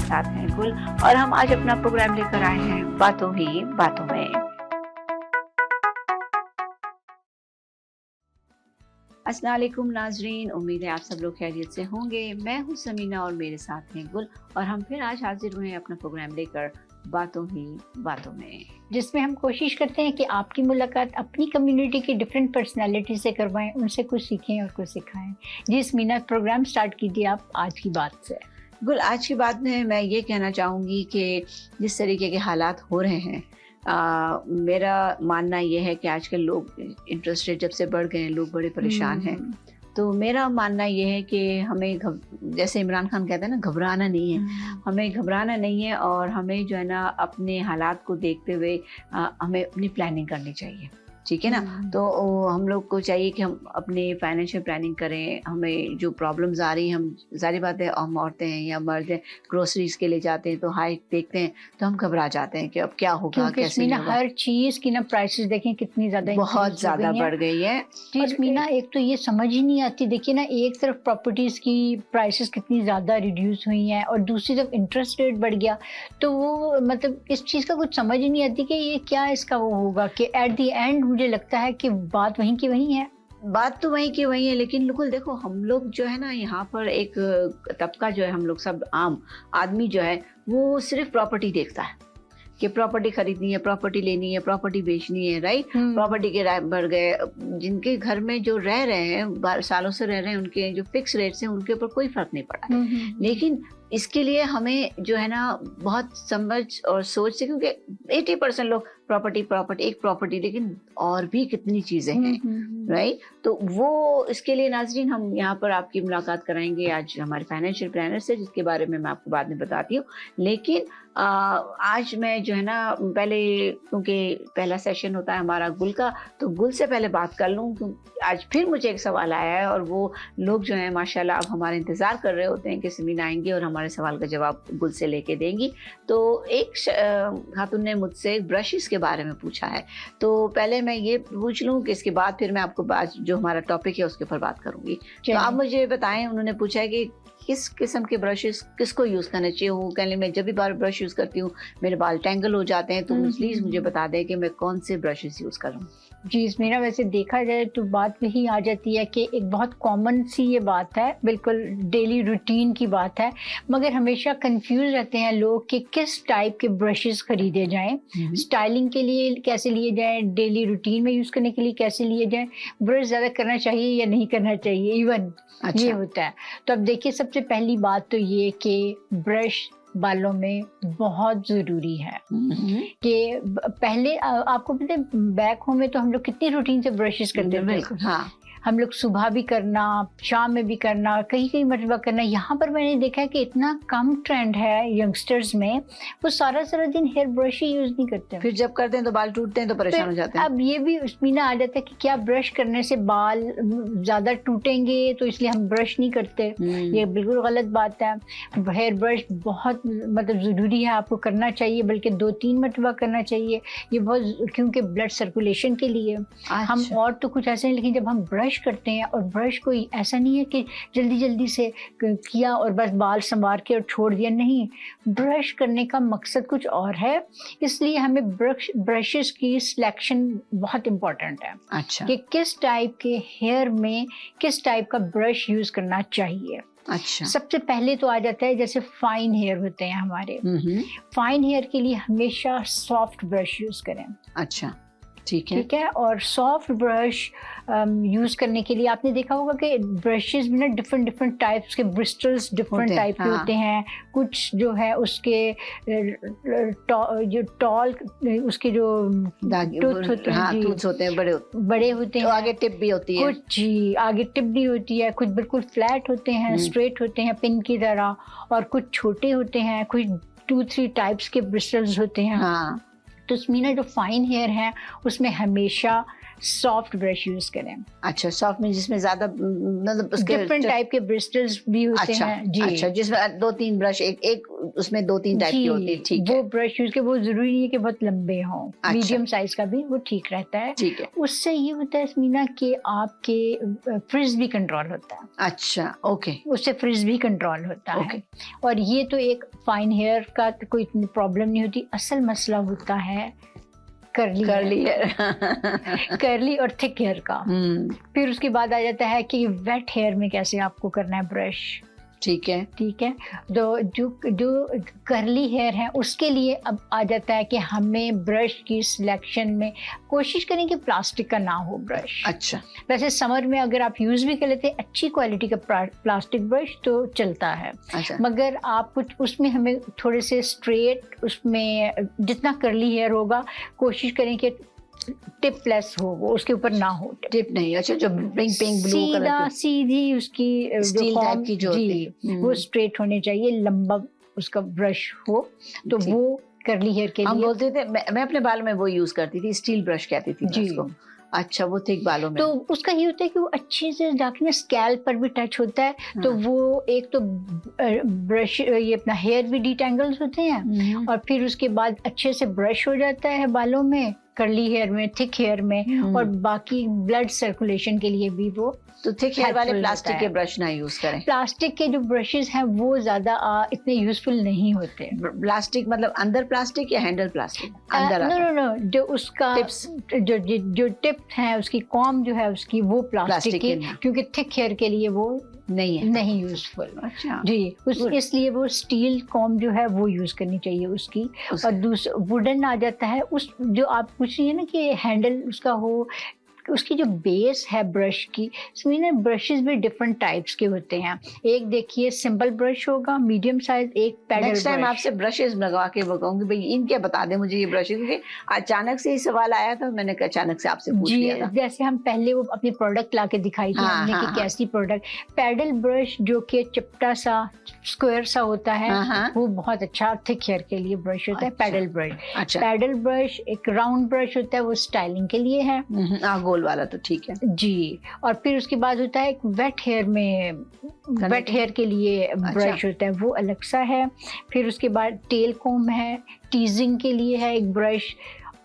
साथ हैं गुल और हम आज अपना प्रोग्राम लेकर आए हैं बातों ही बातों में। अस्सलाम वालेकुम नाजरीन, उम्मीद है आप सब लोग खैरियत से होंगे। मैं हूँ समीना और मेरे साथ हैं गुल और हम फिर आज हाजिर हुए हैं अपना प्रोग्राम लेकर बातों ही बातों में, जिसमें हम कोशिश करते हैं कि आपकी मुलाकात अपनी कम्युनिटी की डिफरेंट पर्सनालिटी से करवाएं, उनसे कुछ सीखें और कुछ सिखाएं। जी समीना, प्रोग्राम स्टार्ट कीजिए आप आज की बात से। गुल आज की बात में मैं ये कहना चाहूँगी कि जिस तरीके के हालात हो रहे हैं, मेरा मानना यह है कि आजकल लोग इंटरेस्ट रेट जब से बढ़ गए हैं, लोग बड़े परेशान हैं। तो मेरा मानना यह है कि हमें जैसे इमरान खान कहते हैं ना, घबराना नहीं है। हमें घबराना नहीं है और हमें जो है ना अपने हालात को देखते हुए हमें अपनी प्लानिंग करनी चाहिए, ठीक है ना। तो हम लोग को चाहिए कि हम अपने फाइनेंशियल प्लानिंग करें। हमें जो प्रॉब्लम्स आ रही हैं, हम जारी बात है, हम औरतें हैं या मर्द हैं, ग्रोसरीज के लिए जाते हैं तो हाइक देखते हैं तो हम घबरा जाते हैं कि अब क्या होगा, कैसे मीना हर चीज़ की ना प्राइसेस देखें कितनी ज़्यादा, बहुत ज़्यादा बढ़ गई है। जी मीना, एक तो ये समझ ही नहीं आती, देखिए ना, एक तरफ प्रॉपर्टीज़ की प्राइसेस कितनी ज़्यादा रिड्यूस हुई हैं और दूसरी तरफ इंटरेस्ट रेट बढ़ गया। तो वो मतलब इस चीज़ का कुछ समझ ही नहीं आती कि ये क्या इसका वो होगा कि एट द एंड मुझे लगता है कि बात वहीं की वहीं है। बात तो वहीं की वहीं है, लेकिन बिल्कुल देखो, हम लोग जो है ना यहाँ पर एक तबका जो है, हम लोग सब आम आदमी जो है वो सिर्फ प्रॉपर्टी देखता है कि प्रॉपर्टी खरीदनी है, प्रॉपर्टी लेनी है, प्रॉपर्टी बेचनी है, राइट। प्रॉपर्टी के राय बढ़ गए। जिनके घर में जो रह रहे हैं, सालों से रह रहे हैं, उनके जो फिक्स रेट्स हैं उनके ऊपर कोई फर्क नहीं पड़ा है। लेकिन इसके लिए हमें जो है ना बहुत समझ और सोच से, क्योंकि 80% लोग प्रॉपर्टी एक प्रॉपर्टी, लेकिन और भी कितनी चीज़ें हैं, राइट। तो वो इसके लिए नाजरीन हम यहाँ पर आपकी मुलाकात कराएंगे आज हमारे फाइनेंशियल प्लानर से, जिसके बारे में मैं आपको बाद में बताती हूँ। लेकिन आज मैं जो है ना पहले, क्योंकि पहला सेशन होता है हमारा गुल का, तो गुल से पहले बात कर लूँ क्योंकि आज फिर मुझे एक सवाल आया है और वो लोग जो हैं माशाल्लाह अब हमारे इंतज़ार कर रहे होते हैं कि समीना आएंगी और हमारे सवाल का जवाब गुल से लेके देंगी। तो एक खातून ने मुझसे ब्रशेस के बारे में पूछा है, तो पहले मैं ये पूछ लूँ कि इसके बाद फिर मैं आपको आज जो हमारा टॉपिक है उसके ऊपर बात करूँगी। तो आप मुझे बताएं, उन्होंने पूछा है कि किस किस्म के ब्रशेस किसको यूज़ करना चाहिए। वो कहने मैं जब भी बार ब्रश यूज़ करती हूँ मेरे बाल टेंगल हो जाते हैं, तो प्लीज़ मुझे बता दें कि मैं कौन से ब्रशेस यूज़ करूँ। जी मेरा, वैसे देखा जाए तो बात वही आ जाती है कि एक बहुत कॉमन सी ये बात है, बिल्कुल डेली रूटीन की बात है, मगर हमेशा कंफ्यूज रहते हैं लोग कि किस टाइप के ब्रशेस खरीदे जाएं, स्टाइलिंग के लिए कैसे लिए जाएं, डेली रूटीन में यूज़ करने के लिए कैसे लिए जाएं, ब्रश ज़्यादा करना चाहिए या नहीं करना चाहिए इवन। अच्छा। ये होता है। तो अब देखिए, सबसे पहली बात तो ये कि ब्रश बालों में बहुत ज़रूरी है कि पहले आपको पता है बैक होम में तो हम लोग कितनी रूटीन से ब्रशेस करते थे। हाँ, हम लोग सुबह भी करना, शाम में भी करना, कहीं कहीं मरतबा करना। यहाँ पर मैंने देखा है कि इतना कम ट्रेंड है यंगस्टर्स में, वो सारा दिन हेयर ब्रश ही यूज़ नहीं करते। फिर जब करते हैं तो बाल टूटते हैं तो परेशान हो जाते हैं। अब ये भी उसमें आ जाता है कि क्या ब्रश करने से बाल ज़्यादा टूटेंगे, तो इसलिए हम ब्रश नहीं करते। ये बिल्कुल गलत बात है। हेयर ब्रश बहुत मतलब ज़रूरी है, आपको करना चाहिए, बल्कि 2-3 मरतबा करना चाहिए। ये बहुत, क्योंकि ब्लड सर्कुलेशन के लिए। हम और तो कुछ ऐसे नहीं, लेकिन जब हम ब्रश करते हैं, और ब्रश कोई ऐसा नहीं है कि जल्दी जल्दी से किया और बस बाल संवार के और छोड़ दिया, नहीं। ब्रश करने का मकसद कुछ और है, इसलिए हमें ब्रशेस की सिलेक्शन बहुत इम्पोर्टेंट है। अच्छा। कि किस टाइप के हेयर में किस टाइप का ब्रश यूज करना चाहिए। अच्छा। सबसे पहले तो आ जाता है, जैसे फाइन हेयर होते हैं हमारे, फाइन हेयर के लिए हमेशा सॉफ्ट ब्रश यूज करें। अच्छा, ठीक है। और सॉफ्ट ब्रश यूज़ करने के लिए आपने देखा होगा कि ब्रशेस में ना डिफरेंट टाइप्स के ब्रिस्टल्स डिफरेंट टाइप के होते हैं। कुछ जो है उसके जो टॉल उसके जो टूथ होते हैं, टूथ्स होते हैं, बड़े होते हैं, तो आगे टिप भी होती है। कुछ जी आगे टिप भी होती है, कुछ बिल्कुल फ्लैट होते हैं, स्ट्रेट होते हैं पिन की तरह, और कुछ छोटे होते हैं, कुछ 2-3 टाइप्स के ब्रिस्टल्स होते हैं। हाँ। तो उसमें ना जो फाइन हेयर है उसमें हमेशा सॉफ्ट ब्रश यूज करें। अच्छा, सॉफ्ट में जिसमें ज्यादा मतलब उसके डिफरेंट टाइप के ब्रिस्टल्स भी होते अच्छा हैं जी। अच्छा, जिसमें 2-3 ब्रश, एक उसमें 2-3 टाइप की होती है, ठीक वो है ब्रश यूज के, वो जरूरी नहीं है कि बहुत लंबे हों, अच्छा। मीडियम साइज का भी वो ठीक रहता है। ठीक है। उससे ये होता है स्मीना कि आपके फ्रिज भी कंट्रोल होता है, अच्छा, ओके उससे फ्रिज भी कंट्रोल होता ओके। है। और ये तो एक फाइन हेयर का तो कोई इतनी प्रॉब्लम नहीं होती, असल मसला होता है कर्ली है कर्ली और थिक हेयर का। फिर उसके बाद आ जाता है कि वेट हेयर में कैसे आपको करना है ब्रश। ठीक है ठीक है, तो जो कर्ली हेयर है उसके लिए अब आ जाता है कि हमें ब्रश की सिलेक्शन में कोशिश करें कि प्लास्टिक का ना हो ब्रश। अच्छा वैसे समर में अगर आप यूज भी कर लेते हैं अच्छी क्वालिटी का प्लास्टिक ब्रश तो चलता है, अच्छा मगर आप कुछ उसमें हमें थोड़े से स्ट्रेट, उसमें जितना कर्ली हेयर होगा कोशिश करें कि टिप लेस हो, वो उसके ऊपर ना हो टिप नहीं। अच्छा, जो पिंक ब्लू सीधा कलर सीधी उसकी स्टील जो टाइप फॉर्म की जो होती है वो स्ट्रेट होने चाहिए, लंबा उसका ब्रश हो, तो ठीक। वो कर्ली हेयर के हम लिए। बोलते थे, मैं अपने बाल में वो यूज करती थी, स्टील ब्रश कहती थी मैं जी। उसको। अच्छा, वो थिक बालों में तो उसका ये होता है कि वो अच्छे से जाके ना स्कैल्प पर भी टच होता है, तो हाँ। वो एक तो ब्रश ये अपना हेयर भी डिटेंगल्स होते हैं, और फिर उसके बाद अच्छे से ब्रश हो जाता है बालों में, कर्ली हेयर में, थिक हेयर में, और बाकी ब्लड सर्कुलेशन के लिए भी वो। तो थिक हेयर वाले helpful प्लास्टिक होता के है। ब्रश ना यूज करें। प्लास्टिक के जो ब्रशेस हैं वो ज्यादा इतने यूजफुल नहीं होते। प्लास्टिक मतलब अंदर प्लास्टिक या हैंडल प्लास्टिक? अंदर नो आता नो नो, जो उसका Tips। जो टिप है उसकी कॉम जो है उसकी वो प्लास्टिक प्लास्टिक की, के नहीं। क्योंकि थिक हेयर के लिए वो नहीं है। नहीं यूजफुल। अच्छा जी, Good। इसलिए वो स्टील कॉम जो है वो यूज करनी चाहिए उसकी। और दूसरा वुडन आ जाता है, उस जो आप पूछ रही है ना कि हैंडल उसका हो, उसकी जो बेस है ब्रश की, इसमें ब्रशेस भी डिफरेंट टाइप्स के होते हैं। एक देखिए सिंपल ब्रश होगा, मीडियम साइज, एक पैडल नेक्स्ट टाइम ब्रश। आपसे ब्रशेस लगवा के वो कहूंगी भाई इनके बता दे मुझे ये ब्रशेस, क्योंकि अचानक से ही सवाल आया था, मैंने अचानक से आपसे पूछ जी, लिया था। जैसे हम पहले वो अपनी प्रोडक्ट ला के दिखाई थी हाँ, हमने हाँ, कि हाँ। कैसी प्रोडक्ट। पैडल ब्रश जो कि चिपटा सा स्क्वायर सा होता है, हाँ, हाँ। वो बहुत अच्छा थिक हेयर के लिए ब्रश होता है, अच्छा। Paddle brush. अच्छा पैडल ब्रश एक राउंड ब्रश होता है, वो स्टाइलिंग के लिए है। गोल वाला तो ठीक है। जी, और फिर उसके बाद होता है एक वेट हेयर में, वेट हेयर के लिए ब्रश होता है, वो अलग सा है। फिर उसके बाद टेल कॉम है, टीजिंग के लिए है एक ब्रश।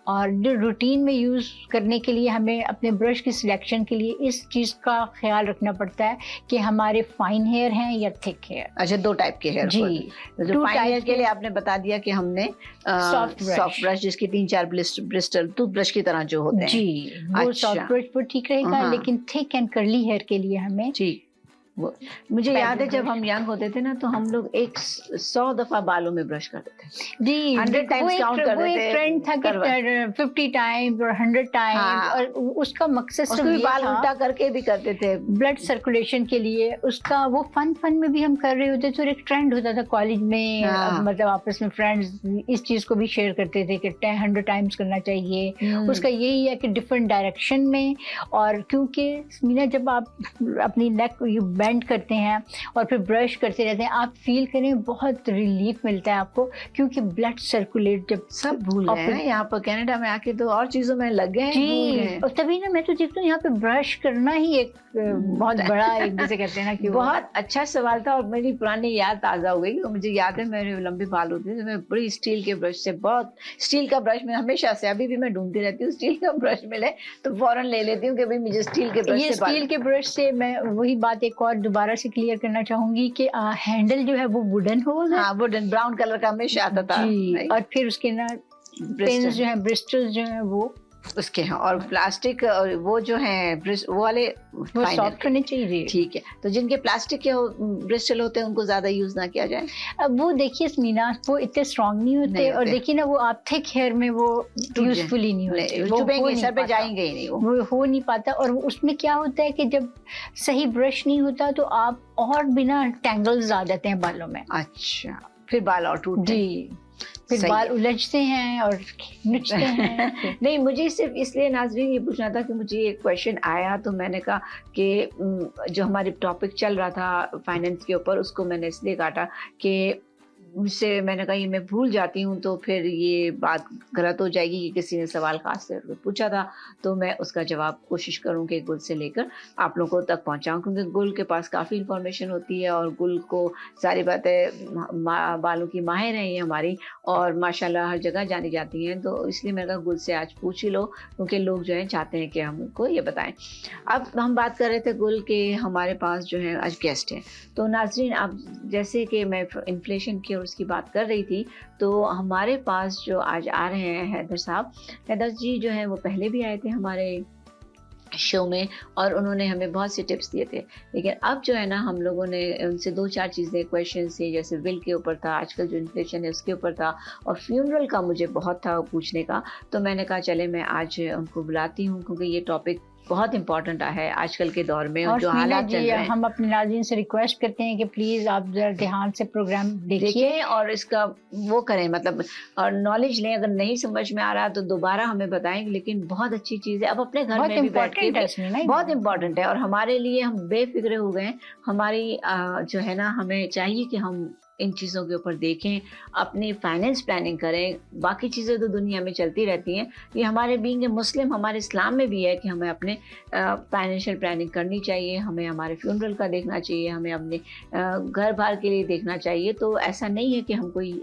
और जो रूटीन में यूज़ करने के लिए हमें अपने ब्रश की सिलेक्शन के लिए इस चीज़ का ख्याल रखना पड़ता है कि हमारे फाइन हेयर हैं या थिक हेयर। अच्छा, 2 टाइप के हेयर। जी, जो फाइन हेयर के लिए आपने बता दिया कि हमने सॉफ्ट ब्रश जिसकी 3-4 ब्रिस्टल टूथब्रश की तरह जो होते हैं। जी, वो अच्छा। सॉफ्ट ब्रश वो ठीक रहेगा, हाँ। लेकिन थिक एंड कर्ली हेयर के लिए हमें ठीक। वो मुझे याद है पैडल जब ब्रश। हम यंग होते थे ना, तो हम लोग 100 दफा बालों में ब्रश करते थे। जी, 100 times count कर वो देते एक ट्रेंड था कि 50 टाइम्स और 100 टाइम्स, हाँ। और उसका मकसद उसको सिर्फ भी ये बाल था उल्टा करके भी करते थे। ब्लड सर्कुलेशन के लिए। उसका वो फन में भी हम कर रहे होते थे, और एक ट्रेंड होता था कॉलेज में, हाँ। मतलब आपस में फ्रेंड्स इस चीज को भी शेयर करते थे कि 100 टाइम्स करना चाहिए। उसका यही है कि डिफरेंट डायरेक्शन में, और क्योंकि मीना जब आप अपनी नेक बेंड करते हैं और फिर ब्रश करते रहते हैं, आप फील करें बहुत रिलीफ मिलता है आपको, क्योंकि ब्लड सर्कुलेट जब सब भूल गए हैं यहाँ पर कनाडा में आके, तो और चीजों में लग गए हैं, भूल गए जी। हैं। और तभी ना मैं तो देखती हूँ यहाँ पे ब्रश करना ही एक बहुत बड़ा, एक जैसे कहते हैं ना कि बहुत अच्छा सवाल था, और मेरी पुरानी याद ताजा हो गई। मुझे याद है मेरे लंबे बाल होते थे, तो मैं बड़ी स्टील के ब्रश से, बहुत स्टील का ब्रश में हमेशा से अभी भी मैं ढूंढती रहती हूँ, स्टील का ब्रश मिले तो फौरन ले लेती हूँ कि भाई मुझे स्टील के ब्रश ये से स्टील के ब्रश से मैं वही बात एक और दोबारा से क्लियर करना चाहूंगी कि हैंडल जो है वो वुडन होगा। हाँ, वुडन ब्राउन कलर का हमेशा आता था। जी, और फिर उसके ना पेन्स जो है, ब्रिस्टल्स जो है वो उसके हैं, और प्लास्टिक और वो जो है वो वाले वो सॉफ्ट होने चाहिए। ठीक है, तो जिनके प्लास्टिक के ब्रिस्टल होते हैं उनको ज्यादा यूज ना किया जाए। अब वो देखिए मीना, वो इतने स्ट्रांग नहीं होते, और देखिए ना वो आप थिक हेयर में वो यूजफुल ही नहीं होते, वो चुभेंगे, सर पे जाएंगे ही नहीं, वो हो नहीं पाता। और उसमें क्या होता है कि जब सही ब्रश नहीं होता तो आप और बिना टैंगल्स आ जाते हैं बालों में। अच्छा, फिर बाल और टूटते हैं। जी, फिर बाल उलझते हैं और नुचते हैं। नहीं, मुझे सिर्फ इसलिए नाजरीन ये पूछना था कि मुझे एक क्वेश्चन आया, तो मैंने कहा कि जो हमारे टॉपिक चल रहा था फाइनेंस के ऊपर, उसको मैंने इसलिए काटा कि मुझसे मैंने कहा ये मैं भूल जाती हूँ तो फिर ये बात गलत हो जाएगी कि किसी ने सवाल खास करके पूछा था, तो मैं उसका जवाब कोशिश करूँ कि गुल से लेकर आप लोगों तक पहुँचाऊँ, क्योंकि गुल के पास काफ़ी इन्फॉर्मेशन होती है और गुल को सारी बातें बालों की माहिर हैं ये हमारी, और माशाल्लाह हर जगह जानी जाती हैं, तो इसलिए मैंने कहा गुल से आज पूछ ही लो, क्योंकि लोग जो हैं चाहते हैं कि हम उनको ये बताएं। अब हम बात कर रहे थे गुल के हमारे पास जो है आज गेस्ट हैं, तो नाज़रीन आप जैसे कि मैं इन्फ्लेशन की और उसकी बात कर रही थी, तो हमारे पास जो आज आ रहे हैं हैदर साहब, हैदर जी जो हैं वो पहले भी आए थे हमारे शो में और उन्होंने हमें बहुत से टिप्स दिए थे, लेकिन अब जो है ना हम लोगों ने उनसे 2-4 चीज़ें क्वेश्चन से, जैसे विल के ऊपर था, आजकल जो इन्फ्लेशन है उसके ऊपर था, और फ्यूनरल का मुझे बहुत था पूछने का, तो मैंने कहा चले मैं आज उनको बुलाती हूँ, क्योंकि ये टॉपिक बहुत इम्पोर्टेंट है आजकल के दौर में और जो हालात चल रहे हैं। हम अपने नाज़रीन से रिक्वेस्ट करते हैं कि प्लीज़ आप जरा ध्यान से प्रोग्राम देखिए और इसका वो करें, मतलब और नॉलेज लें, अगर नहीं समझ में आ रहा तो दोबारा हमें बताएं, लेकिन बहुत अच्छी चीज़ है, अब अपने घर में भी बैठ के बहुत इम्पोर्टेंट है और हमारे लिए हम बेफिक्र हो गए। हमारी जो है ना, हमें चाहिए कि हम इन चीज़ों के ऊपर देखें, अपनी फाइनेंस प्लानिंग करें, बाकी चीज़ें तो दुनिया में चलती रहती हैं, ये हमारे बीइंग ए मुस्लिम हमारे इस्लाम में भी है कि हमें अपने फाइनेंशियल प्लानिंग करनी चाहिए, हमें हमारे फ्यूनरल का देखना चाहिए, हमें अपने घर बार के लिए देखना चाहिए। तो ऐसा नहीं है कि हम कोई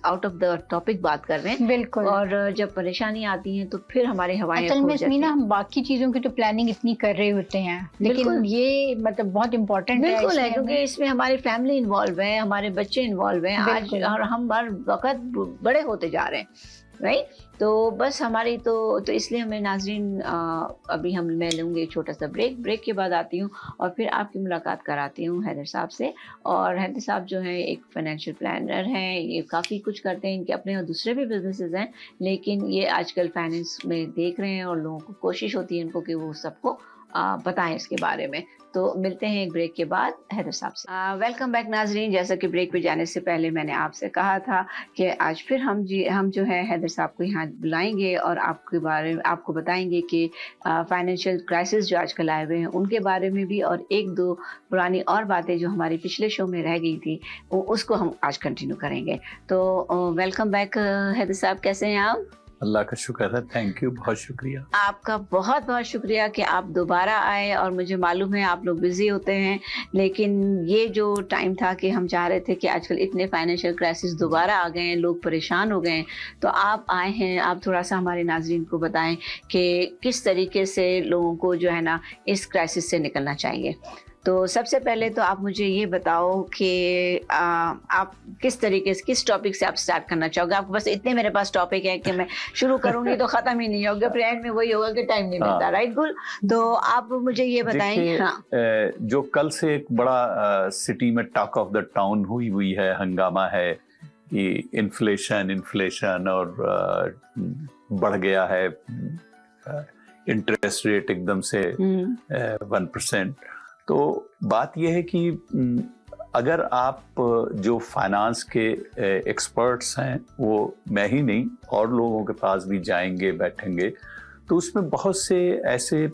आउट ऑफ द टॉपिक बात कर रहे हैं, बिल्कुल, और जब परेशानी आती है तो फिर हमारे हवाएं असल में मीना हम बाकी चीज़ों की तो प्लानिंग इतनी कर रहे होते हैं, लेकिन ये मतलब बहुत इम्पोर्टेंट बिल्कुल है, क्योंकि इसमें हमारी फैमिली इन्वॉल्व है, हमारे बच्चे इन्वॉल्व हैं आज, और हम हर वक्त बड़े होते जा रहे हैं, राइट। तो बस हमारी तो इसलिए हमें नाज़रीन अभी मैं लूँगी एक छोटा सा ब्रेक के बाद आती हूँ और फिर आपकी मुलाकात कराती हूँ हैदर साहब से। और हैदर साहब जो हैं एक फाइनेंशियल प्लानर हैं, ये काफ़ी कुछ करते हैं, इनके अपने और दूसरे भी बिजनेसेस हैं, लेकिन ये आजकल फाइनेंस में देख रहे हैं और लोगों को कोशिश होती है इनको कि वो सबको बताएं इसके बारे में। तो मिलते हैं एक ब्रेक के बाद हैदर साहब से। वेलकम बैक नाजरीन। जैसा कि ब्रेक पे जाने से पहले मैंने आपसे कहा था कि आज फिर हम जो है हैदर साहब को यहाँ बुलाएंगे और आपके बारे में आपको बताएंगे कि फाइनेंशियल क्राइसिस जो आजकल आए हुए हैं उनके बारे में भी, और एक दो पुरानी और बातें जो हमारी पिछले शो में रह गई थी उसको हम आज कंटिन्यू करेंगे। तो वेलकम बैक हैदर साहब, कैसे हैं आप? अल्लाह का शुक्र है, थैंक यू, बहुत शुक्रिया। आपका बहुत बहुत शुक्रिया कि आप दोबारा आए, और मुझे मालूम है आप लोग बिजी होते हैं, लेकिन ये जो टाइम था कि हम चाह रहे थे कि आजकल इतने फाइनेंशियल क्राइसिस दोबारा आ गए हैं, लोग परेशान हो गए हैं, तो आप आए हैं, आप थोड़ा सा हमारे नाजरीन को बताएं कि किस तरीके से लोगों को जो है ना इस क्राइसिस से निकलना चाहिए। तो सबसे पहले तो आप मुझे ये बताओ कि आप किस तरीके से, किस टॉपिक से आप स्टार्ट करना चाहोगे? आपको बस इतने मेरे पास टॉपिक है कि मैं शुरू करूंगी तो ख़त्म ही नहीं होगा, फिर एंड में वही होगा कि टाइम नहीं मिलता, राइट गुल? तो आप मुझे ये बताएं। हाँ, जो कल से एक बड़ा सिटी में टॉक ऑफ द टाउन हुई है, हंगामा है कि इन्फ्लेशन और बढ़ गया है, इंटरेस्ट रेट एकदम से 1%। तो बात यह है कि अगर आप जो फाइनेंस के एक्सपर्ट्स हैं, वो मैं ही नहीं और लोगों के पास भी जाएंगे, बैठेंगे, तो उसमें बहुत से ऐसे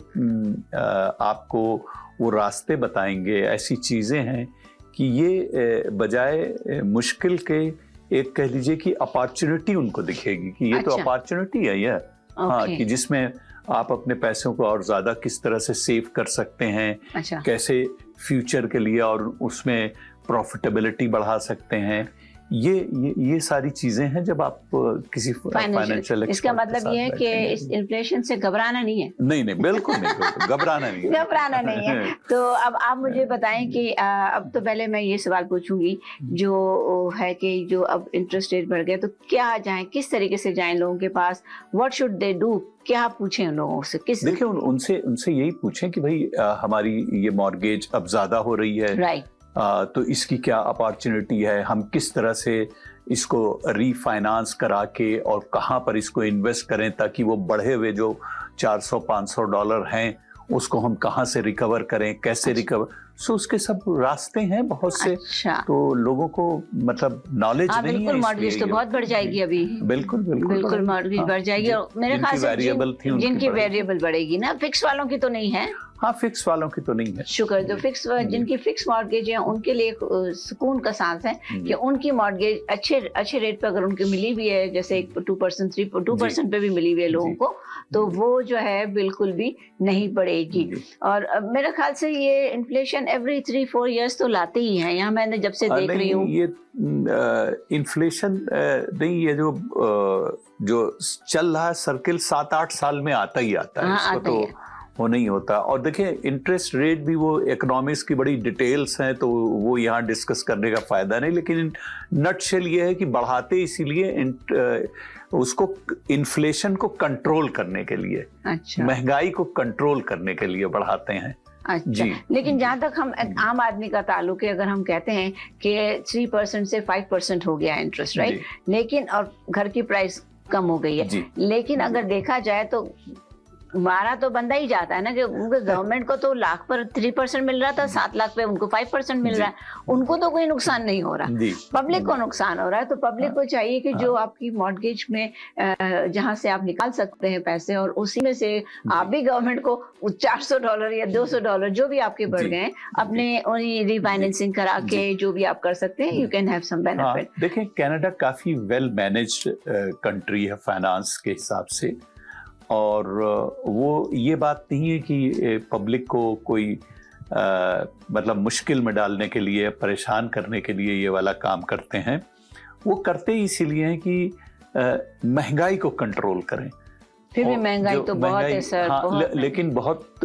आपको वो रास्ते बताएंगे, ऐसी चीज़ें हैं कि ये बजाय मुश्किल के एक कह लीजिए कि अपॉर्चुनिटी उनको दिखेगी कि ये तो अपॉर्चुनिटी है ये, हाँ, कि जिसमें आप अपने पैसों को और ज़्यादा किस तरह से सेव कर सकते हैं, कैसे फ्यूचर के लिए और उसमें प्रॉफिटेबिलिटी बढ़ा सकते हैं। ये सारी चीजें हैं जब आप किसी फाइनेंशियल, इसका मतलब ये है कि इस इन्फ्लेशन से घबराना नहीं है। नहीं, बिल्कुल नहीं, घबराना नहीं है। घबराना नहीं है। तो अब आप मुझे बताएं कि अब तो पहले मैं ये सवाल पूछूंगी जो है कि जो अब इंटरेस्ट रेट बढ़ गया, तो क्या जाएं, किस तरीके से जाएं लोगों के पास? What should they do? क्या पूछें उन लोगों से? किस देखिए उनसे यही पूछें कि भाई हमारी ये मॉर्गेज अब ज्यादा हो रही है, राइट, तो इसकी क्या अपॉर्चुनिटी है, हम किस तरह से इसको रीफाइनेंस करा के और कहाँ पर इसको इन्वेस्ट करें ताकि वो बढ़े हुए जो $400-500 हैं उसको हम कहाँ से रिकवर करें, कैसे रिकवर, सो उसके सब रास्ते हैं बहुत से। तो लोगों को मतलब नॉलेज नहीं है। बिल्कुल, मॉर्गेज तो बहुत बढ़ जाएगी अभी। बिल्कुल मॉर्गेज बढ़ जाएगी, और मेरे ख्याल से जिनकी वेरिएबल बढ़ेगी ना, फिक्स वालों की तो नहीं है। हाँ, फिक्स वालों की तो नहीं है। शुक्र, जो फिक्स जिनकी फिक्स मॉर्गेज है उनके लिए सुकून का सांस है कि उनकी मॉर्गेज अच्छे रेट पे अगर उनकी मिली भी है, जैसे 2% 2% पे भी मिली हुई है लोगों को, तो वो जो है बिल्कुल भी नहीं बढ़ेगी। और मेरे ख्याल से ये इन्फ्लेशन एवरी 3-4 इयर्स तो लाते ही हैं, यहाँ मैंने जब से देख रही हूँ। ये इन्फ्लेशन नहीं, ये जो चल रहा है सर्किल 7-8 साल में आता ही आता है। इसको तो वो नहीं होता। और देखिए इंटरेस्ट रेट भी, वो इकोनॉमिक्स की बड़ी डिटेल्स हैं तो वो यहाँ डिस्कस करने का फायदा नहीं, लेकिन नटशेल ये है कि बढ़ाते इसीलिए उसको इन्फ्लेशन को कंट्रोल करने के लिए, अच्छा, महंगाई को कंट्रोल करने के लिए बढ़ाते हैं। अच्छा, लेकिन जहाँ तक हम आम आदमी का ताल्लुक है, अगर हम कहते हैं कि 3% से 5% हो गया इंटरेस्ट, राइट, लेकिन और घर की प्राइस कम हो गई है, लेकिन अगर देखा जाए तो मारा तो बंदा ही जाता है ना, कि उनको गवर्नमेंट को तो लाख पर 3% मिल रहा था, 7 लाख पे उनको 5% मिल रहा है, उनको तो कोई नुकसान नहीं हो रहा, पब्लिक को नुकसान हो रहा है। तो पब्लिक को चाहिए कि जो आपकी मॉर्गेज में जहां से आप निकाल सकते हैं पैसे, और उसी में से आप भी गवर्नमेंट को $400 या $200 जो भी आपके बढ़ गए अपने रीफाइनेंसिंग करा के जो भी आप कर सकते हैं, you can have some benefit. देखिए कनाडा काफी वेल मैनेज्ड कंट्री है फाइनेंस के हिसाब से, और वो ये बात नहीं है कि पब्लिक को कोई मतलब मुश्किल में डालने के लिए, परेशान करने के लिए ये वाला काम करते हैं। वो करते ही इसीलिए हैं कि महंगाई को कंट्रोल करें। फिर भी महंगाई तो बहुत है सर, बहुत लेकिन बहुत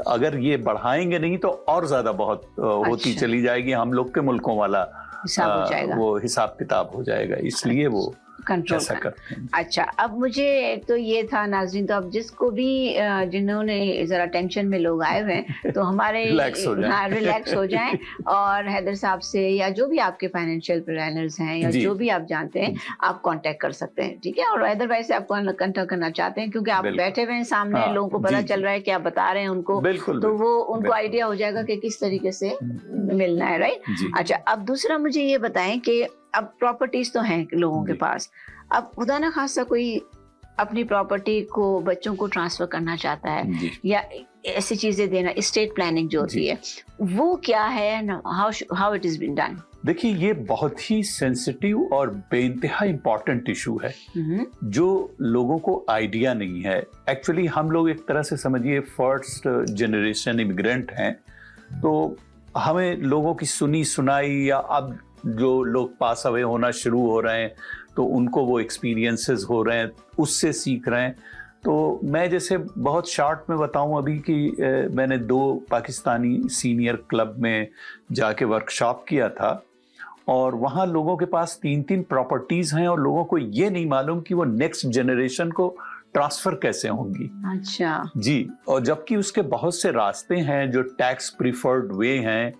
अगर ये बढ़ाएंगे नहीं तो और ज्यादा बहुत होती चली जाएगी, हम लोग के मुल्कों वाला हिसाब हो जाएगा, वो हिसाब किताब हो जाएगा, इसलिए वो कंट्रोल ऐसा करते हैं। अच्छा, अब मुझे तो ये था नाज़रीन, तो अब जिसको भी जिन्होंने जरा टेंशन में लोग आए हुए हैं तो हमारे रिलैक्स हो जाएं और हैदर साहब से या जो भी आपके फाइनेंशियल प्लानर्स हैं या जो भी आप जानते हैं आप कांटेक्ट कर सकते हैं, ठीक है। और हैदर भाई से आपको कांटेक्ट करना चाहते हैं क्योंकि आप बैठे हुए हैं सामने, लोगों को पता चल रहा है कि आप बता रहे हैं उनको, तो वो उनको आइडिया हो जाएगा कि किस तरीके से मिलना है, राइट। अच्छा, अब दूसरा मुझे ये बताएं कि अब प्रॉपर्टीज तो हैं लोगों के पास, अब खुदा ना खासा कोई अपनी प्रॉपर्टी को बच्चों को ट्रांसफर करना चाहता है या ऐसी चीजें देना, स्टेट प्लानिंग जो होती है वो क्या है, how it is been done? देखिए ये बहुत ही सेंसिटिव और बेइंतहा इम्पोर्टेंट इशू है जो लोगों को आइडिया नहीं है। एक्चुअली हम लोग एक तरह से समझिए फर्स्ट जनरेशन इमिग्रेंट हैं, तो हमें लोगों की सुनी सुनाई या अब जो लोग पास अवे होना शुरू हो रहे हैं तो उनको वो एक्सपीरियंसेस हो रहे हैं, उससे सीख रहे हैं। तो मैं जैसे बहुत शॉर्ट में बताऊं अभी कि मैंने 2 पाकिस्तानी सीनियर क्लब में जाके वर्कशॉप किया था और वहाँ लोगों के पास 3-3 प्रॉपर्टीज हैं और लोगों को ये नहीं मालूम कि वो नेक्स्ट जनरेशन को ट्रांसफर कैसे होंगी। अच्छा जी, और जबकि उसके बहुत से रास्ते हैं जो टैक्स प्रीफर्ड वे हैं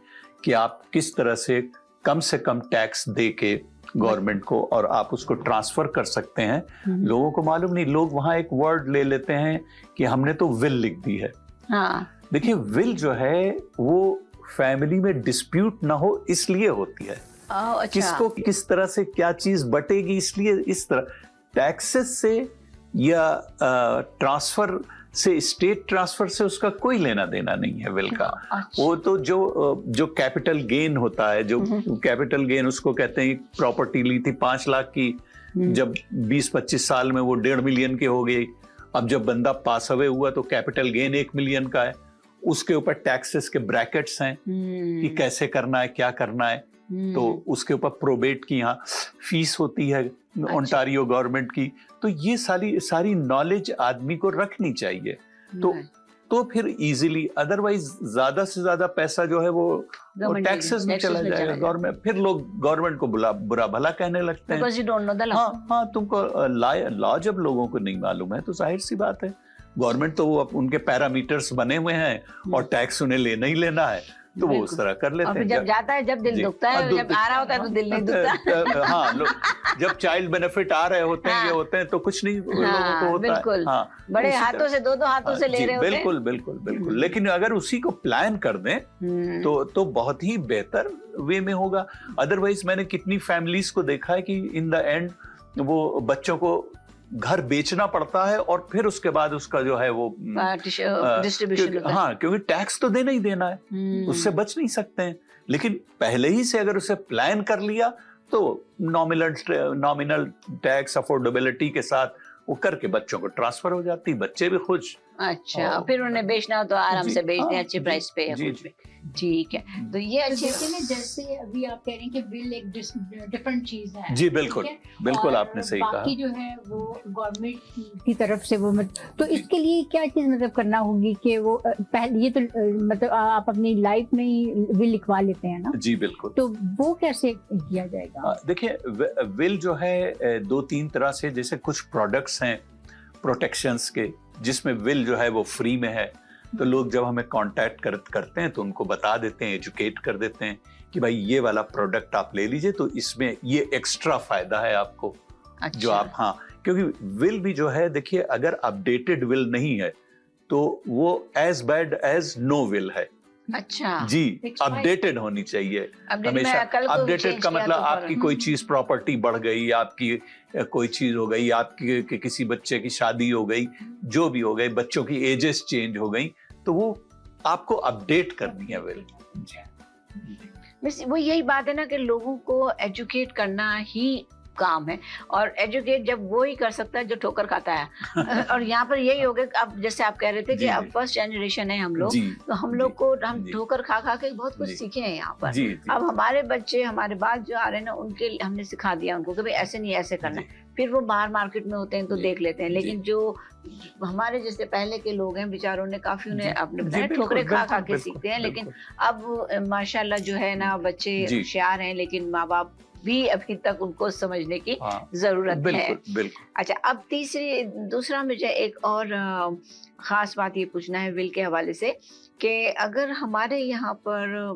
कि आप किस तरह से कम टैक्स दे के गवर्नमेंट को और आप उसको ट्रांसफर कर सकते हैं। लोगों को मालूम नहीं, लोग वहां एक वर्ड ले लेते हैं कि हमने तो विल लिख दी है। हाँ। देखिए विल जो है वो फैमिली में डिस्प्यूट ना हो इसलिए होती है। अच्छा। किसको किस तरह से क्या चीज बटेगी, इसलिए इस तरह टैक्सेस से या ट्रांसफर से, स्टेट ट्रांसफर से उसका कोई लेना देना नहीं है विल का। अच्छा। वो तो जो कैपिटल गेन होता है, जो कैपिटल गेन उसको कहते हैं, प्रॉपर्टी ली थी 5 लाख की, जब 20-25 साल में वो 1.5 मिलियन की हो गई। अब जब बंदा पास अवे हुआ तो कैपिटल गेन 1 मिलियन का है। उसके ऊपर टैक्सेस के ब्रैकेट्स हैं कि कैसे करना है, क्या करना है। तो उसके ऊपर प्रोबेट की यहाँ फीस होती है ओंटारियो गवर्नमेंट की। तो ये सारी नॉलेज आदमी को रखनी चाहिए तो फिर इजीली, अदरवाइज ज्यादा से ज्यादा पैसा जो है वो टैक्सेस में चला जाएगा गवर्नमेंट, फिर लोग गवर्नमेंट को बुरा भला कहने लगते हैं। हाँ, तुमको लॉ जब लोगों को नहीं मालूम है तो जाहिर सी बात है गवर्नमेंट तो वो उनके पैरामीटर्स बने हुए हैं और टैक्स उन्हें लेना ही लेना है, तो वो उस तरह कर लेते हैं। जब जाता है, जब दिल दुखता है, जब आ रहा होता है तो दिल नहीं दुखता। हाँ, जब चाइल्ड बेनिफिट आ रहे होते हैं, ये होते हैं तो कुछ नहीं लोगों को होता है। हाँ, बड़े हाथों से 2-2 हाथों से ले रहे होते हैं। बिल्कुल। लेकिन अगर उसी को प्लान कर दें तो बहुत ही बेहतर वे में होगा। अदरवाइज मैंने कितनी फैमिलीज को देखा है कि इन द एंड वो बच्चों को घर बेचना पड़ता है और फिर उसके बाद उसका जो है वो डिस्ट्रीब्यूशन होता है। हाँ, क्योंकि टैक्स तो देना ही देना है, उससे बच नहीं सकते हैं। लेकिन पहले ही से अगर उसे प्लान कर लिया तो नॉमिनल टैक्स अफोर्डेबिलिटी के साथ वो करके बच्चों को ट्रांसफर हो जाती, बच्चे भी खुश। अच्छा, फिर उन्हें बेचना हो तो आराम से बेच दें, अच्छे प्राइस पे या जी, कुछ भी। ठीक है, तो ये तो अच्छी देखिए ना, जैसे अभी आप कह रहे हैं कि बिल एक डिफरेंट चीज है। जी बिल्कुल, ठीक है? बिल्कुल और आपने सही कहा। बाकी जो है वो गवर्नमेंट की तरफ से वो तो इसके लिए क्या चीज मतलब करना होगी कि वो पहले ये तो मतलब आप अपनी लाइफ में ही विल लिखवा लेते हैं ना, जी बिल्कुल। तो वो कैसे किया जाएगा? देखिए, विल जो है 2-3 तरह से, जैसे कुछ प्रोडक्ट्स हैं प्रोटेक्शंस के जिसमें विल जो है वो फ्री में है, तो लोग जब हमें कांटेक्ट करते हैं तो उनको बता देते हैं, एजुकेट कर देते हैं कि भाई ये वाला प्रोडक्ट आप ले लीजिए, तो इसमें ये एक्स्ट्रा फायदा है आपको। अच्छा। जो आप, हाँ, क्योंकि विल भी जो है, देखिए अगर अपडेटेड विल नहीं है तो वो as bad as no will है। अच्छा जी, अपडेटेड होनी चाहिए हमेशा। अपडेटेड का मतलब आपकी कोई चीज प्रॉपर्टी बढ़ गई, आपकी कोई चीज हो गई, आपकी किसी बच्चे की शादी हो गई, जो भी हो गई, बच्चों की एजेस चेंज हो गई, तो वो आपको अपडेट करनी है विल। वो यही बात है ना कि लोगों को एजुकेट करना ही काम है, और एजुकेट जब वो ही कर सकता है जो ठोकर खाता है। और यहाँ पर यही हो गया, अब जैसे आप कह रहे थे कि अब फर्स्ट जनरेशन है हम लोग, तो हम लोग को हम ठोकर खा खा के बहुत कुछ सीखे हैं यहाँ पर। अब हमारे बच्चे, हमारे बाद जो आ रहे हैं ना, उनके हमने सिखा दिया उनको कि भाई ऐसे नहीं, ऐसे करना है। फिर वो बाहर मार्केट में होते हैं तो देख लेते हैं, लेकिन जो हमारे जैसे पहले के लोग हैं बेचारों ने काफी, उन्हें अपने बताया ठोकरे खा खा के सीखते हैं। लेकिन अब माशाल्लाह जो है ना, बच्चे होशियार हैं, लेकिन माँ बाप भी अभी तक उनको समझने की जरूरत है। अच्छा, अब दूसरा मुझे एक और खास बात ये पूछना है विल के हवाले से, कि अगर हमारे यहाँ पर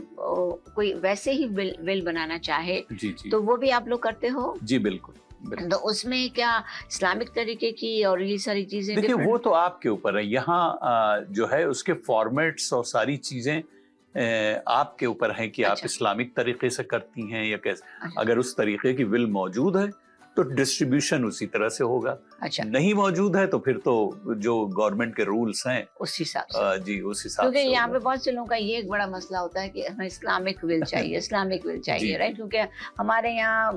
कोई वैसे ही विल बनाना चाहे, तो वो भी आप लोग करते हो? जी बिल्कुल। तो उसमें क्या इस्लामिक तरीके की और ये सारी चीजें? देखिए, वो तो आपके ऊपर है। यहाँ जो है उसके फॉर्मेट्स और सारी चीजें आपके ऊपर है कि आप इस्लामिक तरीके से करती हैं या कैसे। अगर उस तरीके की विल मौजूद है तो डिस्ट्रीब्यूशन उसी तरह से होगा। नहीं मौजूद है तो फिर तो जो गवर्नमेंट के रूल्स हैं उस हिसाब से, जी उस हिसाब से। क्योंकि यहाँ पे बहुत से लोगों का ये एक बड़ा मसला होता है कि हमें इस्लामिक विल चाहिए, इस्लामिक विल चाहिए, राइट? क्योंकि हमारे यहाँ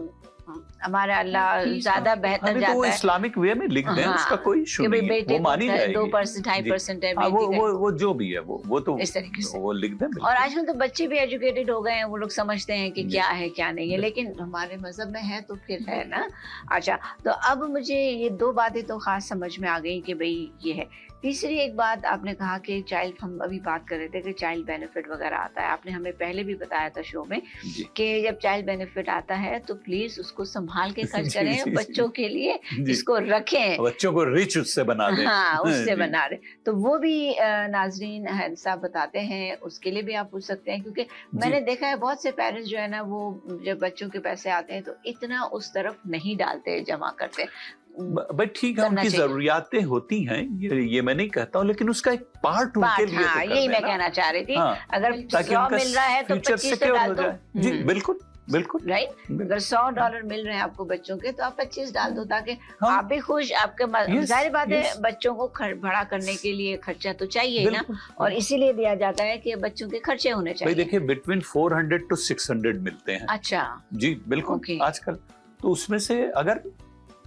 हमारा अल्लाह ज्यादा बेहतर जाता है, तो इस्लामिक वे में लिख दें, उसका कोई इशू नहीं है, वो मानी जाएगी। 2% 2.5% है, वो जो भी है वो तो इस तरीके से वो लिख दें। और आजकल तो बच्चे भी एजुकेटेड हो गए हैं, वो लोग समझते हैं कि क्या है क्या नहीं है, लेकिन हमारे मजहब में है तो फिर है ना। अच्छा, तो अब मुझे ये 2 बातें तो खास समझ में आ गई कि भाई ये है। तीसरी एक बात आपने कहा कि चाइल्ड, हम अभी बात कर रहे थे कि चाइल्ड बेनिफिट वगैरह आता है, आपने हमें पहले भी बताया था शो में कि जब चाइल्ड बेनिफिट आता है तो प्लीज उसको संभाल के खर्च करें, बच्चों के लिए इसको रखें, बच्चों को रिच उससे बना दें। हाँ, उससे बना रहे। तो वो भी नाजरीन साहब बताते हैं, उसके लिए भी आप पूछ सकते हैं, क्योंकि मैंने देखा है बहुत से पेरेंट्स जो है ना, वो जब बच्चों के पैसे आते हैं तो इतना उस तरफ नहीं डालते, जमा करते। बट ठीक है, उनकी जरूरियातें होती हैं, ये मैं नहीं कहता हूँ, लेकिन उसका एक पार्ट उनके लिए हाँ, यही मैं कहना चाह रही थी। अगर 100 मिल रहा है तो 25 तो डाल दो। जी बिल्कुल बिल्कुल, राइट। अगर $100 मिल रहे हैं आपको बच्चों के, तो आप 25 डाल दो, ताकि आप भी खुश, आपके जाहिर बात है बच्चों को बड़ा करने के लिए खर्चा तो चाहिए ना, और इसीलिए दिया जाता है कि बच्चों के खर्चे होने चाहिए। देखिए, बिटवीन 400 to 600 मिलते हैं। अच्छा जी बिल्कुल, आजकल तो उसमें से अगर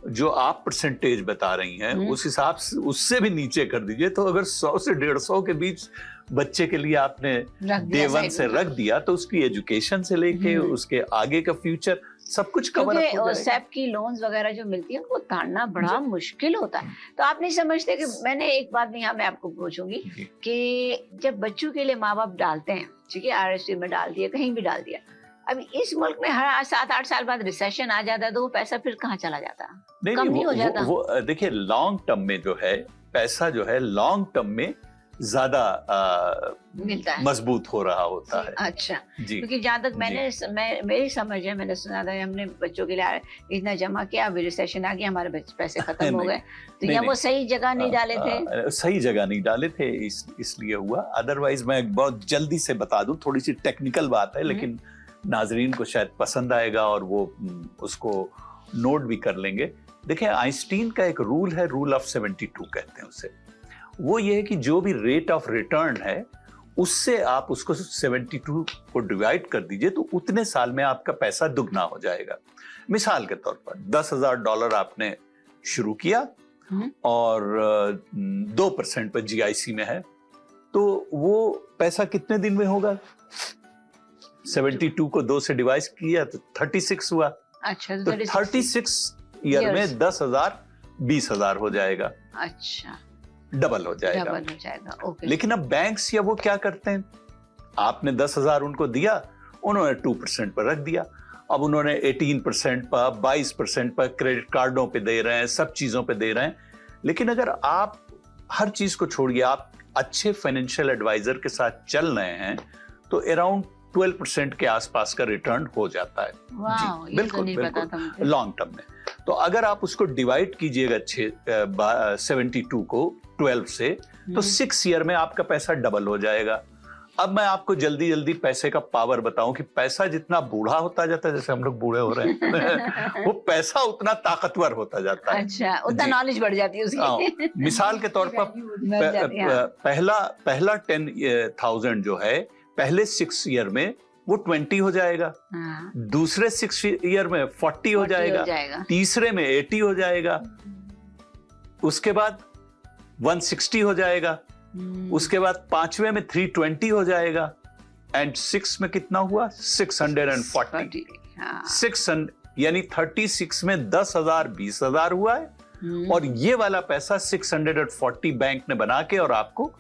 जो आप परसेंटेज बता रही हैं उस हिसाब से उससे भी नीचे कर दीजिए, तो अगर 100 से 150 के बीच बच्चे के लिए आपने डे 1 से रख दिया, तो उसकी एजुकेशन से लेके उसके आगे का फ्यूचर सब कुछ कवर अप हो जाएगा। सैप की लोन्स वगैरह जो मिलती है वो ताड़ना बड़ा मुश्किल होता है। तो आप नहीं समझते कि मैंने एक बात यहाँ मैं आपको पूछूंगी कि जब बच्चों के लिए माँ बाप डालते हैं, ठीक है, RSP में डाल दिया, कहीं भी डाल दिया, अभी इस मुल्क में हर 7-8 साल बाद रिसेशन आ जाता है, तो वो पैसा फिर कहाँ चला जाता है? नहीं, हो जाता। वो देखिए, लॉन्ग टर्म में जो है पैसा जो है लॉन्ग टर्म में ज्यादा मिलता है, मजबूत हो रहा होता है। अच्छा जी, क्योंकि जहाँ तक मेरी समझ है, मैंने सुना था, हमने बच्चों के लिए इतना जमा किया, अभी रिसेशन आ गया, हमारे पैसे खत्म हो गए, तो यहाँ वो सही जगह नहीं डाले थे, सही जगह नहीं डाले थे, इसलिए हुआ। अदरवाइज मैं बहुत जल्दी से बता दूं, थोड़ी सी टेक्निकल बात है, लेकिन नाजरीन को शायद पसंद आएगा और वो उसको नोट भी कर लेंगे देखिए आइंस्टीन का एक रूल है, रूल ऑफ 72 कहते हैं उसे। वो ये है कि जो भी रेट ऑफ रिटर्न है उससे आप उसको 72 को डिवाइड कर दीजिए तो उतने साल में आपका पैसा दुगना हो जाएगा। मिसाल के तौर पर $10,000 आपने शुरू किया और 2% पर GIC में है, तो वो पैसा कितने दिन में होगा? 72 को 2 से डिवाइड किया तो 36 हुआ। अच्छा, तो 36 ईयर में 10,000 20,000 हो जाएगा। अच्छा, डबल हो जाएगा। डबल हो जाएगा, ओके। लेकिन अब बैंक्स या वो क्या करते हैं, आपने 10,000 उनको दिया, उन्होंने 2% पर रख दिया। अब उन्होंने 18% पर, 22% पर क्रेडिट कार्डों पे दे रहे हैं, सब चीजों पे दे रहे हैं। लेकिन अगर आप हर चीज को छोड़िए, आप अच्छे फाइनेंशियल एडवाइजर के साथ चल रहे हैं तो अराउंड 12% के आसपास का रिटर्न हो जाता है। वाह, जी, बिल्कुल, तो नहीं पता था मुझे। लॉन्ग टर्म में। तो अगर आप उसको डिवाइड कीजिएगा 72 को 12 से, तो 6 ईयर में आपका पैसा डबल हो जाएगा। अब मैं आपको जल्दी जल्दी पैसे का पावर बताऊं कि पैसा जितना बूढ़ा होता जाता है, जैसे हम लोग बूढ़े हो रहे हैं वो पैसा उतना ताकतवर होता जाता है। अच्छा, उतना नॉलेज बढ़ जाती है उसकी। मिसाल के तौर पर पहला 10,000 जो है, पहले 6 ईयर में वो 20 हो जाएगा, दूसरे 6 ईयर में 40 हो जाएगा, तीसरे में 80 हो जाएगा, उसके बाद 160 हो जाएगा, उसके बाद 5वें में 320 हो जाएगा, एंड 6 में कितना हुआ? 640। 600 यानी 36 में 10,000 20,000 हुआ है, और ये वाला पैसा 640 बैंक ने बना के और आपको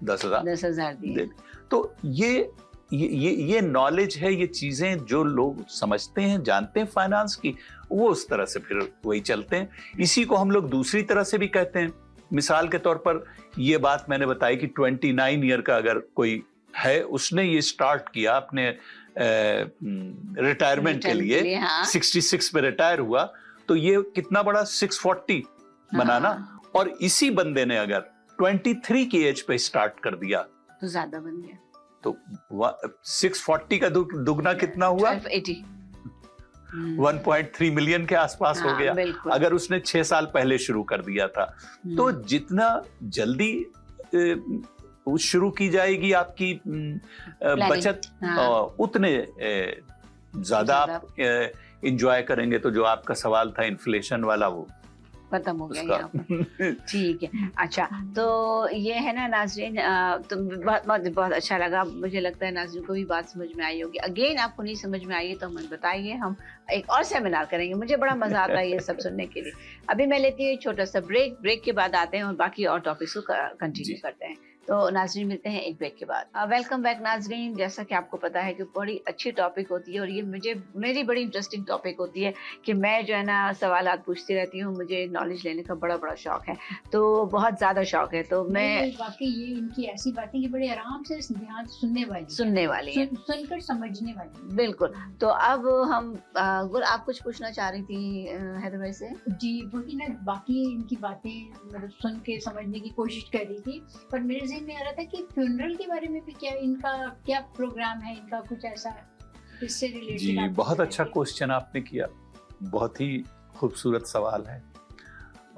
10,000 दिए। तो ये नॉलेज है, ये चीजें जो लोग समझते हैं, जानते हैं फाइनेंस की, वो उस तरह से फिर वही चलते हैं। इसी को हम लोग दूसरी तरह से भी कहते हैं। मिसाल के तौर पर ये बात मैंने बताई कि 29 ईयर का अगर कोई है, उसने ये स्टार्ट किया अपने रिटायरमेंट के लिए, 66 में रिटायर हुआ, तो ये कितना बड़ा 640 बनाना। और इसी बंदे ने अगर 23 की एज पे स्टार्ट कर दिया तो ज्यादा बन गया, तो 640 का दुगना कितना हुआ? 1280, 1.3 मिलियन के आसपास हो गया, अगर उसने 6 साल पहले शुरू कर दिया था। तो जितना जल्दी शुरू की जाएगी आपकी बचत, उतने ज्यादा आप एंजॉय करेंगे। तो जो आपका सवाल था इन्फ्लेशन वाला, वो खत्म हो गया यहाँ पर। ठीक है, अच्छा, तो ये है ना नाजरीन, तो बहुत अच्छा लगा। मुझे लगता है नाजरीन को भी बात समझ में आई होगी। अगेन आपको नहीं समझ में आई तो हमें बताइए, हम एक और सेमिनार करेंगे। मुझे बड़ा मजा आता है ये सब सुनने के लिए। अभी मैं लेती हूँ एक छोटा सा ब्रेक के बाद आते हैं और बाकी और टॉपिक्स को कंटिन्यू करते हैं। तो नाजरीन मिलते हैं एक ब्रेक के बाद। वेलकम बैक नाजरीन। जैसा कि आपको पता है कि बड़ी अच्छी टॉपिक होती है और ये मेरी बड़ी इंटरेस्टिंग टॉपिक होती है कि मैं जो है ना सवालात पूछती रहती हूँ। मुझे नॉलेज लेने का बड़ा शौक है, तो बहुत ज़्यादा शौक है। तो मैं वाकई ये इनकी ऐसी बातें कि बड़े आराम से ध्यान सुनने वाली सुनकर समझने वाली। बिल्कुल। तो अब हम गुल, आप कुछ पूछना चाह रही थी हैदराबाद से? जी, वही ना, बाकी इनकी बातें मतलब सुन के समझने की कोशिश कर रही थी, पर मेरे में आ रहा था कि फ्यूनरल के बारे में भी क्या प्रोग्राम है इनका, कुछ ऐसा इससे रिलेटेड? जी, बहुत अच्छा क्वेश्चन आपने किया, बहुत ही खूबसूरत सवाल है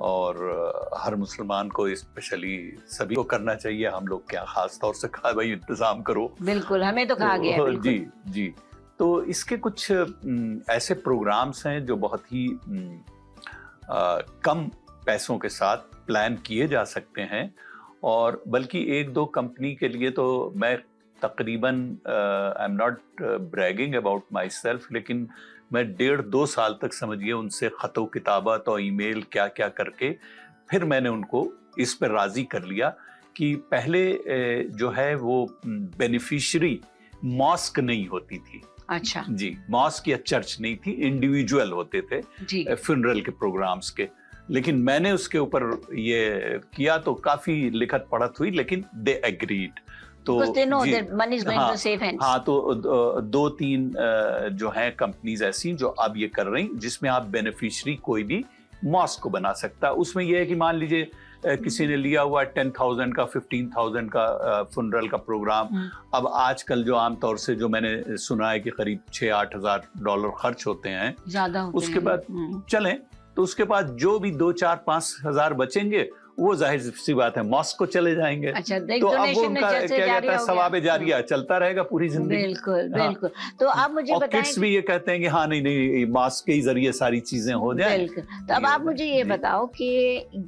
और हर मुसलमान को, स्पेशली सभी को करना चाहिए। हम लोग क्या, खास तौर से कहा भाई इंतजाम करो। बिल्कुल, हमें तो कहा गया है। जी। तो इसके कुछ ऐसे प्रोग्राम्स हैं जो बहुत ही कम पैसों के साथ प्लान किए जा सकते हैं, और बल्कि 1-2 कंपनी के लिए तो मैं तकरीबन, I am not bragging about my self, लेकिन मैं 1.5-2 साल तक समझिए उनसे खतो किताबत और ईमेल क्या क्या करके फिर मैंने उनको इस पर राजी कर लिया कि पहले जो है वो बेनिफिशियरी मॉस्क नहीं होती थी। अच्छा जी, मॉस्क या चर्च नहीं थी, इंडिविजुअल होते थे फ्यूनरल के प्रोग्राम्स के। लेकिन मैंने उसके ऊपर ये किया तो काफी लिखत पढ़त हुई, लेकिन दे एग्रीड। तो तो 2-3 जो हैं कंपनीज ऐसी जो अब ये कर रही, जिसमें आप बेनिफिशियरी कोई भी मॉस्क को बना सकता है। उसमें यह है कि मान लीजिए किसी ने लिया हुआ 10,000 का 15,000 का फ्यूनरल का प्रोग्राम। अब आजकल जो आमतौर से जो मैंने सुना है कि करीब $6-8 हज़ार खर्च होते हैं, ज्यादा होते उसके बाद चलें तो उसके बाद जो भी 2-4-5 हजार बचेंगे वो जाहिर सी बात है मॉस्क को चले जाएंगे। अच्छा, तो अब वो उनका क्या कहता है सवाब जारिया चलता रहेगा पूरी जिंदगी। बिल्कुल बिल्कुल। तो आप मुझे और बताएं किड्स भी ये कहते हैं कि हाँ नहीं मास्क के जरिए सारी चीजें हो जाए। बिल्कुल। तो अब आप मुझे ये बताओ कि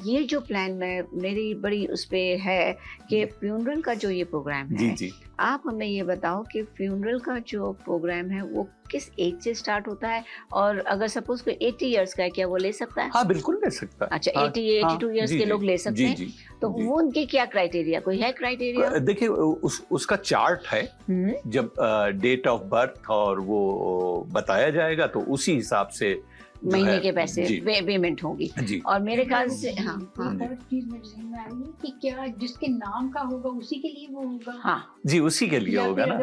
ये जो प्लान मेरी बड़ी उस पे है कि फ्यूनरल का जो ये प्रोग्राम है, जी आप हमें ये बताओ कि फ्यूनरल का जो प्रोग्राम है वो किस एज से स्टार्ट होता है, और अगर सपोज कोई 80 इयर्स का है क्या वो ले सकता है? हाँ बिल्कुल ले सकता है। अच्छा, 82 इयर्स के लोग ले सकते हैं। तो वो उनके क्या क्राइटेरिया, कोई है क्राइटेरिया? देखिए उसका चार्ट है, जब डेट ऑफ बर्थ और वो बताया जाएगा तो उसी हिसाब से महीने के पैसे पेमेंट होगी जी। और मेरे ख्याल से हाँ चीज मेरे ज़हन में आ रही है कि क्या जिसके नाम का होगा उसी के लिए वो होगा? हाँ जी उसी के लिए होगा ना।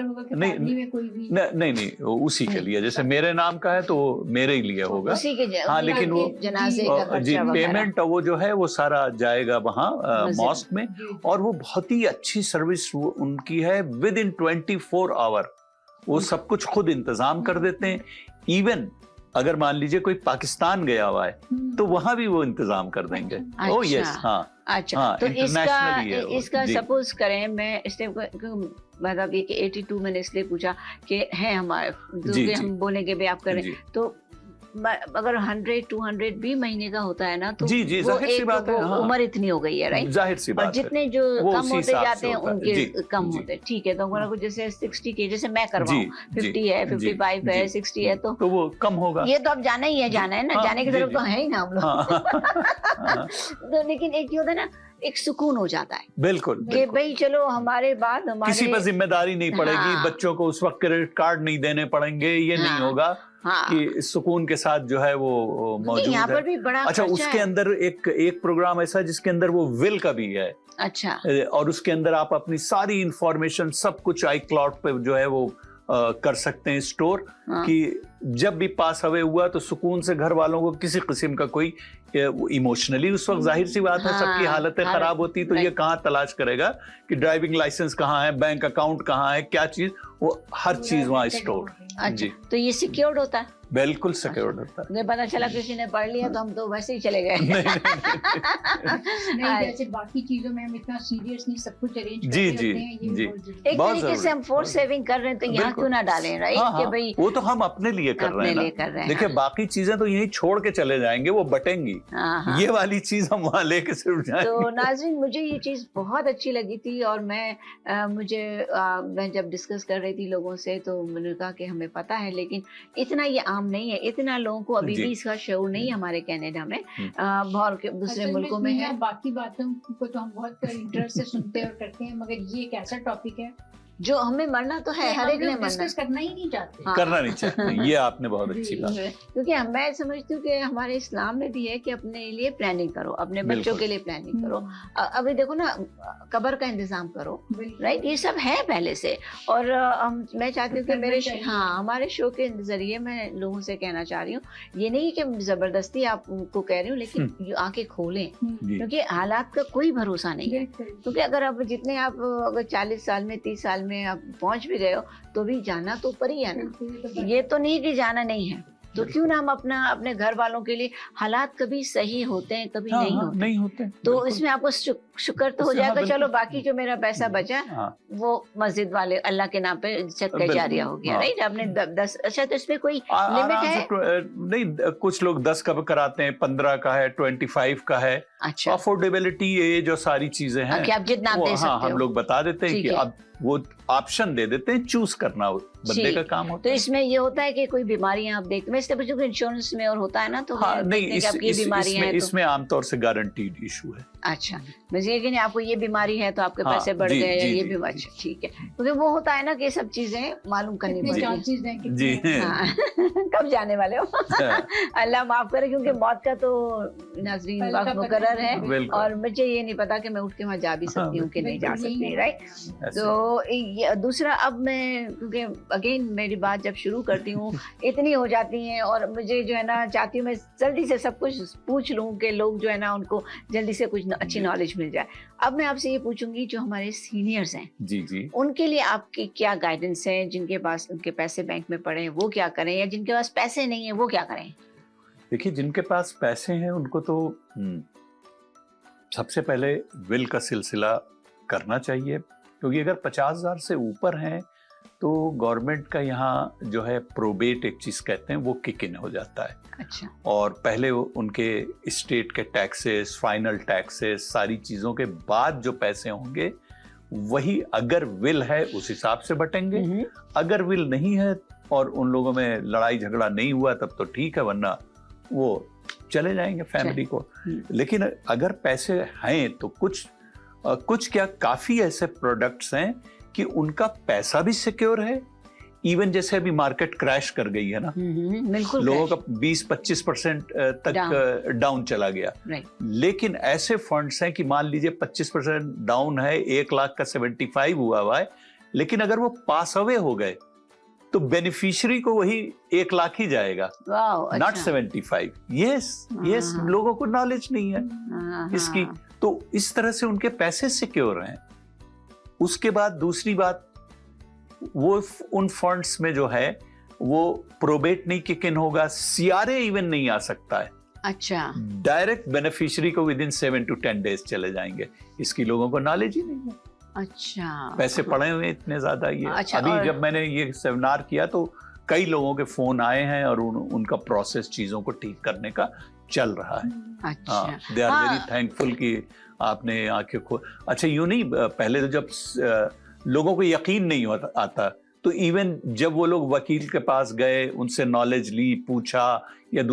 नहीं उसी के लिए, जैसे मेरे नाम का है तो मेरे ही लिए होगा उसी के। हाँ लेकिन वो जनाजे का जी पेमेंट वो जो है वो सारा जाएगा वहाँ मॉस्क में, और वो बहुत ही अच्छी सर्विस उनकी है। विद इन 24 आवर वो सब कुछ खुद इंतजाम कर देते हैं। इवन अगर मान लीजिए कोई पाकिस्तान गया हुआ है तो वहां भी वो इंतजाम कर देंगे। ओह यस हाँ। अच्छा हाँ, तो इसका सपोज करें मैं इसलिए मतलब ये कि 82 मैंने इसलिए पूछा कि है हमारे हम बोलेंगे भी आप करें तो अगर 100-200 भी महीने का होता है ना तो जी जाहिर सी बात है। हाँ। उम्र इतनी हो गई है राइट, जाहिर सी बात है। और जितने जो कम होते जाते हैं उनके कम होते, ठीक है। तो हमारा कुछ जैसे 60 के जैसे मैं करवाऊं 50 है 55 है 60 है तो वो कम होगा। ये तो अब जाना ही है, जाना है ना, जाने की तरफ तो है ही ना हम लोग। तो लेकिन एक ये होता है ना, एक सुकून हो जाता है बिल्कुल कि भाई चलो हमारे बाद हमारे किसी पर जिम्मेदारी नहीं पड़ेगी। बच्चों को उस वक्त क्रेडिट कार्ड नहीं देने पड़ेंगे, ये नहीं होगा कि सुकून के साथ जो है वो मौजूद यहाँ पर भी बड़ा अच्छा उसके अंदर एक प्रोग्राम ऐसा है जिसके अंदर वो विल का भी है। अच्छा, और उसके अंदर आप अपनी सारी इंफॉर्मेशन सब कुछ iCloud पे जो है वो कर सकते हैं स्टोर, कि जब भी पास अवे हुआ तो सुकून से घर वालों को किसी किस्म का कोई इमोशनली उस वक्त जाहिर सी बात है सबकी हालतें खराब होती तो ये कहाँ तलाश करेगा कि ड्राइविंग लाइसेंस कहाँ है, बैंक अकाउंट कहाँ है, क्या चीज, वो हर चीज वहाँ स्टोर। अच्छा तो ये सिक्योर्ड होता है? बिल्कुल सिक्योर्ड होता है। मुझे पता चला किसी ने पढ़ लिया तो हम तो वैसे ही चले गए। नहीं जैसे बाकी चीजों में हम इतना सीरियस नहीं, सब कुछ अरेंज जी एक तरीके से हम फोर्स सेविंग कर रहे हैं तो यहाँ क्यों ना डालें राइट कि भाई वो तो हम अपने लिए कर रहे हैं। देखिए बाकी चीजें तो यही छोड़ के चले जाएंगे, वो बटेंगी। ये वाली चीज हम वहाँ लेके सिर्फ जाएंगे। तो नाज़रीन मुझे ये चीज बहुत अच्छी लगी थी, और मैं जब डिस्कस कर रही थी लोगों से तो मैंने कहा कि हमें पता है लेकिन इतना ये आम नहीं है, इतना लोगों को अभी भी इसका शऊर नहीं है हमारे कनाडा में, बहुत दूसरे मुल्कों में है। बाकी बातों को तो हम बहुत इंटरेस्ट से सुनते और करते हैं, मगर ये एक ऐसा टॉपिक है जो हमें मरना तो है, हर एक ने मरना, करना ही नहीं चाहते। करना नहीं चाहते, ये आपने बहुत अच्छी बात। क्योंकि मैं समझती हूँ कि हमारे इस्लाम में भी है कि अपने लिए प्लानिंग करो, अपने बच्चों के लिए प्लानिंग करो। अभी देखो ना, कब्र का इंतजाम करो, राइट, ये सब है पहले से। और मैं चाहती हूँ कि हमारे शो के जरिए मैं लोगों से कहना चाह रही हूँ, ये नहीं कि जबरदस्ती आपको कह रही हूँ, लेकिन आंखें खोलें, क्योंकि हालात का कोई भरोसा नहीं है। क्योंकि अगर आप जितने आप अगर 40 साल में 30 साल में आप पहुंच भी गए हो तो भी जाना तो ऊपर ही है ना, ये तो नहीं कि जाना नहीं है। तो क्यों ना हम अपने घर वालों के लिए, हालात कभी सही होते हैं कभी नहीं होते, तो इसमें आपको शुक्र तो हो जाएगा। चलो बाकी जो मेरा पैसा बचा वो मस्जिद वाले अल्लाह के नाम पे सदका जारिया हो गया, राइट। आपने 10 अच्छा तो इसमें कोई लिमिट है? नहीं, कुछ लोग 10 का कराते हैं, 15 का है, 25 का है। अच्छा, अफोर्डेबिलिटी ये जो सारी चीजें हैं, आप जितना आप दे सकते हो, हम लोग बता देते हैं कि अब वो ऑप्शन दे देते हैं, चूज करना बंदे का काम होता है। तो इसमें ये होता है कि कोई बीमारियां आप देखते हैं, इसलिए पूछूं कि इंश्योरेंस में और होता है ना, तो इसमें आमतौर से गारंटीड इशू है। अच्छा, मुझे कि नहीं आपको ये बीमारी है तो आपके पैसे बढ़ गए या ये बीमारी, ठीक है, क्योंकि वो होता है ना कि सब चीजें मालूम करनी पड़ती जी। कब जाने वाले हो? अल्लाह माफ करे, क्योंकि मौत का तो नाज़रीन वक्त मुकर्रर है, और मुझे ये नहीं पता कि मैं उठ के वहाँ जा भी सकती हूँ कि नहीं जा सकती, राइट। तो दूसरा, अब मैं क्योंकि अगेन मेरी बात जब शुरू करती हूँ इतनी हो जाती हैं, और मुझे जो है ना चाहती हूँ मैं जल्दी से सब कुछ पूछ लूँ कि लोग जो है ना उनको जल्दी से कुछ अच्छी नॉलेज मिल जाए। अब मैं आपसे ये पूछूंगी, जो हमारे सीनियर्स हैं जी उनके लिए आपकी क्या गाइडेंस है? जिनके पास उनके पैसे बैंक में पड़े हैं वो क्या करें, या जिनके पास पैसे नहीं है वो क्या करें? देखिए, जिनके पास पैसे हैं उनको तो सबसे पहले विल का सिलसिला करना चाहिए, क्योंकि अगर 50,000 से ऊपर हैं तो गवर्नमेंट का यहाँ जो है प्रोबेट एक चीज कहते हैं वो किक इन हो जाता है। अच्छा। और पहले उनके स्टेट के टैक्सेस, फाइनल टैक्सेस, सारी चीजों के बाद जो पैसे होंगे वही अगर विल है उस हिसाब से बटेंगे। अगर विल नहीं है और उन लोगों में लड़ाई झगड़ा नहीं हुआ तब तो ठीक है, वरना वो चले जाएंगे फैमिली को। लेकिन अगर पैसे हैं तो कुछ क्या काफी ऐसे प्रोडक्ट्स हैं कि उनका पैसा भी सिक्योर है। इवन जैसे अभी मार्केट क्रैश कर गई है ना, बिल्कुल लोगों का 20-25% तक डाउन चला गया। लेकिन ऐसे फंड्स हैं कि मान लीजिए 25% डाउन है, 1 लाख का 75 हुआ है, लेकिन अगर वो पास अवे हो गए तो बेनिफिशियरी को वही 1 लाख ही जाएगा, नॉट 75। यस, लोगों को नॉलेज नहीं है इसकी, तो इस तरह से उनके पैसे सिक्योर हैं। उसके बाद दूसरी बात, वो उन फंड्स में जो है वो प्रोबेट नहीं किक इन होगा, सीआरए इवन नहीं आ सकता है। अच्छा। डायरेक्ट बेनिफिशियरी को विद इन 7 to 10 days चले जाएंगे। इसकी लोगों को नॉलेज ही नहीं है। अच्छा। पैसे पड़े हुए इतने ज्यादा ये। अच्छा, अभी जब मैंने ये सेमिनार किया तो कई लोगों के फोन आए हैं और उनका प्रोसेस चीजों को ठीक करने का चल रहा है। अच्छा। दे आर वेरी थैंकफुल कि आपने आंखें अच्छा, यूं नहीं, पहले तो जब लोगों को यकीन नहीं आता तो इवन जब वो लोग वकील के पास गए, उनसे नॉलेज ली, पूछा या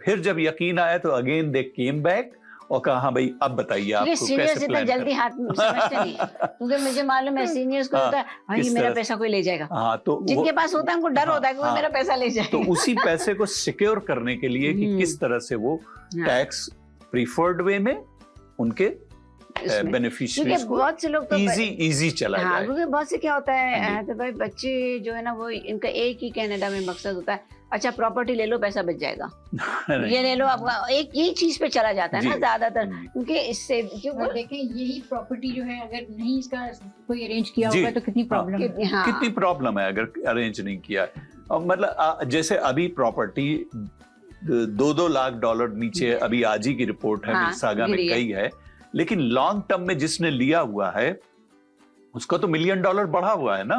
फिर जब यकीन आया तो अगेन दे केम बैक और कहा हाँ भाई अब बताइए आपको कैसे प्लान जल्दी हाथ समझते नहीं है, क्योंकि मुझे मालूम है सीनियर्स को होता है भाई मेरा पैसा कोई ले जाएगा। हाँ, तो जिनके पास होता है उनको डर होता है कि वो मेरा पैसा ले जाएगा। तो उसी पैसे को सिक्योर करने के लिए कि किस तरह से वो टैक्स प्रीफर्ड वे में उनके बेनिफिशियरीज को बहुत से लोग तो इजी चला जाए। क्योंकि बहुत से क्या होता है तो भाई बच्चे जो है ना वो इनका एक ही कनाडा में मकसद होता है, अच्छा प्रॉपर्टी ले लो पैसा बच जाएगा, ये ले लो, आपका एक ही चीज पे चला जाता है ना ज्यादातर, क्योंकि इससे क्योंकि देखें यही प्रॉपर्टी जो है अगर नहीं इसका कोई अरेंज किया होगा तो कितनी प्रॉब्लम है। कितनी प्रॉब्लम है अगर अरेंज नहीं किया है। मतलब जैसे अभी प्रॉपर्टी $2 लाख नीचे अभी आज ही की रिपोर्ट है, मिसागा में कई है, लेकिन लॉन्ग टर्म में जिसने लिया हुआ है उसका तो $1 मिलियन बढ़ा हुआ है ना।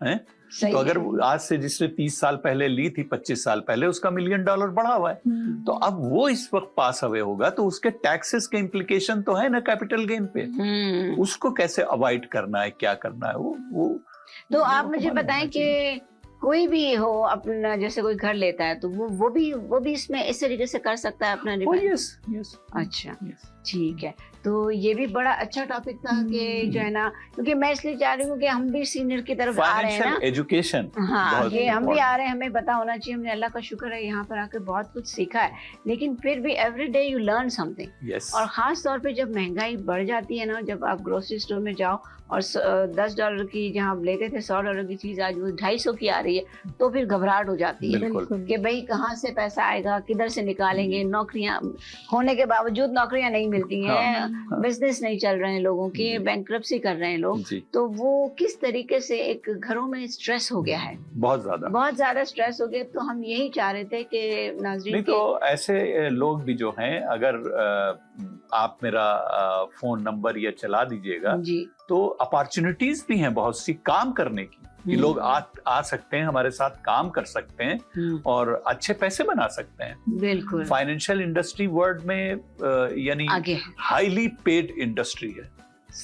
है? तो अगर आज से जिसने 30 साल पहले ली थी, 25 साल पहले, उसका $1 मिलियन बढ़ा हुआ है। तो अब वो इस वक्त पास अवे होगा तो उसके टैक्सेस के इम्प्लीकेशन तो है ना कैपिटल गेन पे, उसको कैसे अवॉइड करना है, क्या करना है वो तो आप मुझे बताएं कि कोई भी हो अपना, जैसे कोई घर लेता है तो वो भी इसमें इस तरीके से कर सकता है अपना yes. अच्छा, ठीक है। तो ये भी बड़ा अच्छा टॉपिक था कि जो है ना, क्योंकि मैं इसलिए चाह रही हूँ कि हम भी सीनियर की तरफ आ रहे हैं ना, एजुकेशन, हाँ, कि हम भी आ रहे हैं, हमें पता होना चाहिए। हमने अल्लाह का शुक्र है यहाँ पर आकर बहुत कुछ सीखा है, लेकिन फिर भी every day you learn something. और खास तौर पे जब महंगाई बढ़ जाती है ना, जब आप ग्रोसरी स्टोर में जाओ और $10 की जहाँ लेते थे $100 की चीज आज वो 250 की आ रही है, तो फिर घबराहट हो जाती है कि भाई कहाँ से पैसा आएगा, किधर से निकालेंगे। नौकरियां होने के बावजूद नौकरियां नहीं मिलती हैं, बिजनेस नहीं चल रहे हैं लोगों के, बैंकरप्सी कर रहे हैं लोग, तो वो किस तरीके से एक घरों में स्ट्रेस हो गया है, बहुत ज्यादा स्ट्रेस हो गया। तो हम यही चाह रहे थे कि नाज़रीन तो ऐसे लोग भी जो हैं, अगर आप मेरा फोन नंबर या चला दीजिएगा तो अपॉर्चुनिटीज भी हैं बहुत सी काम करने की, कि लोग आ सकते हैं, हमारे साथ काम कर सकते हैं और अच्छे पैसे बना सकते हैं। बिल्कुल, फाइनेंशियल इंडस्ट्री वर्ल्ड में यानी हाईली पेड इंडस्ट्री है,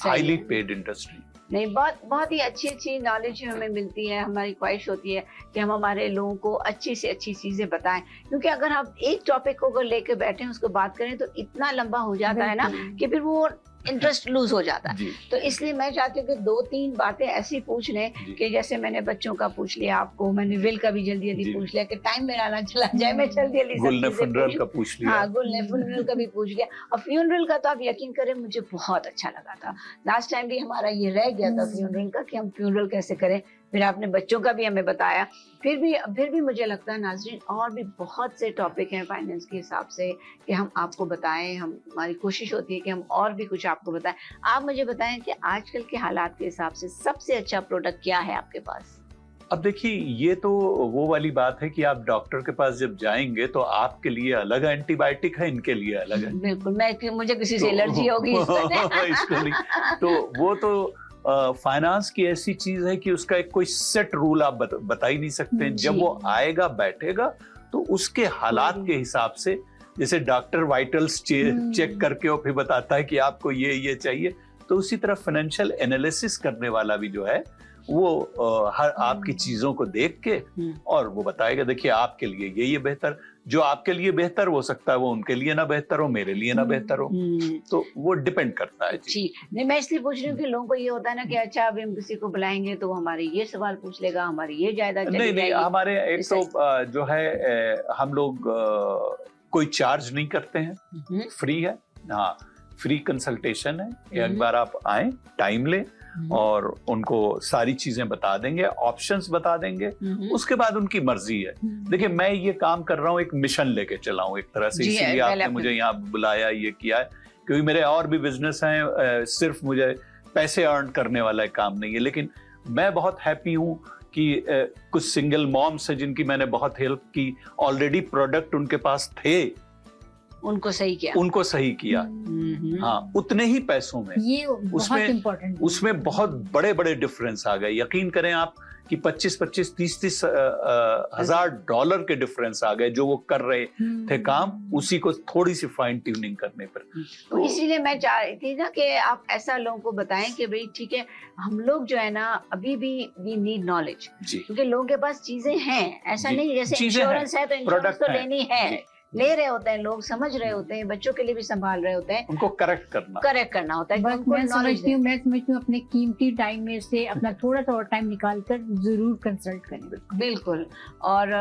हाईली पेड इंडस्ट्री। नहीं, बहुत ही अच्छी नॉलेज हमें मिलती है। हमारी ख्वाहिश होती है कि हम हमारे लोगों को अच्छी से अच्छी चीजें बताएं, क्योंकि अगर हम एक टॉपिक को अगर लेके बैठे उसको बात करें तो इतना लंबा हो जाता है ना कि फिर वो इंटरेस्ट लूज हो जाता है। तो इसलिए मैं चाहती हूँ कि 2-3 बातें ऐसी पूछ लें कि जैसे मैंने बच्चों का पूछ लिया, आपको मैंने विल का भी जल्दी पूछ लिया कि टाइम मेरा ना चला जाए, मैं जल्दी गुल ने फ्यूनरल का पूछ लिया। हाँ, गुल ने फ्यूनरल का भी पूछ लिया। और फ्यूनरल का तो आप यकीन करें मुझे बहुत अच्छा लगा था। लास्ट टाइम भी हमारा ये रह गया था फ्यूनरल का कि हम फ्यूनरल कैसे करें, फिर आपने बच्चों का भी हमें बताया। फिर भी मुझे लगता है नाज़रीन और भी बहुत से टॉपिक हैं फाइनेंस के हिसाब से कि हम आपको बताएं। हमारी कोशिश होती है कि हम और भी कुछ आपको बताएं। आप मुझे बताएं कि आजकल के हालात के हिसाब से सबसे अच्छा प्रोडक्ट क्या है आपके पास? अब देखिए, ये तो वो वाली बात है कि आप डॉक्टर के पास जब जाएंगे तो आपके लिए अलग एंटीबायोटिक है, इनके लिए अलग है। बिल्कुल, मुझे किसी से एलर्जी होगी इसको नहीं, तो वो तो फाइनेंस की ऐसी चीज है कि उसका एक कोई सेट रूल आप बता ही नहीं सकते। जब वो आएगा बैठेगा तो उसके हालात के हिसाब से, जैसे डॉक्टर वाइटल्स चेक करके और फिर बताता है कि आपको ये चाहिए, तो उसी तरह फाइनेंशियल एनालिसिस करने वाला भी जो है वो हर आपकी चीजों को देख के और वो बताएगा, देखिए आपके लिए ये बेहतर, जो आपके लिए बेहतर हो सकता है वो उनके लिए ना बेहतर हो, मेरे लिए ना बेहतर हो, तो वो डिपेंड करता है जी। नहीं, मैं इसलिए पूछ रही हूँ कि लोगों को ये होता है ना कि अच्छा अभी हम किसी को बुलाएंगे तो हमारे ये सवाल पूछ लेगा, हमारी ये जायदाद चली जाएगी। नहीं, हमारे एक तो जो है हम लोग कोई चार्ज नहीं करते हैं, फ्री है। हाँ, फ्री कंसल्टेशन है। एक बार आप आए, टाइम लें और उनको सारी चीजें बता देंगे, ऑप्शंस बता देंगे, उसके बाद उनकी मर्जी है। देखिए, मैं ये काम कर रहा हूँ, एक मिशन लेके चला हूँ एक तरह से, इसीलिए आपने मुझे यहाँ बुलाया, ये किया है, क्योंकि मेरे और भी बिजनेस हैं, सिर्फ मुझे पैसे अर्न करने वाला काम नहीं है। लेकिन मैं बहुत हैप्पी हूँ कि कुछ सिंगल मॉम्स हैं जिनकी मैंने बहुत हेल्प की, ऑलरेडी प्रोडक्ट उनके पास थे, उनको सही किया। हाँ, उतने ही पैसों में, ये बहुत इम्पोर्टेंट, उसमें बहुत बड़े बड़े डिफरेंस आ गए। यकीन करें आप कि 25-25, 30-30 हजार डॉलर के डिफरेंस आ गए जो वो कर रहे थे काम, उसी को थोड़ी सी फाइन ट्यूनिंग करने पर। तो इसीलिए मैं चाह रही थी ना कि आप ऐसा लोगों को बताएं कि भाई ठीक है, हम लोग जो है ना अभी भी वी नीड नॉलेज, क्योंकि लोगों के पास चीजें हैं, ऐसा नहीं जैसे इंश्योरेंस है तो इंश्योरेंस तो लेनी है, ले रहे होते हैं लोग, समझ रहे होते हैं, बच्चों के लिए भी संभाल रहे होते हैं, उनको करेक्ट करना होता है। मैं समझती हूँ अपने कीमती टाइम में से अपना थोड़ा सा और टाइम निकाल कर जरूर कंसल्ट करें। बिल्कुल। और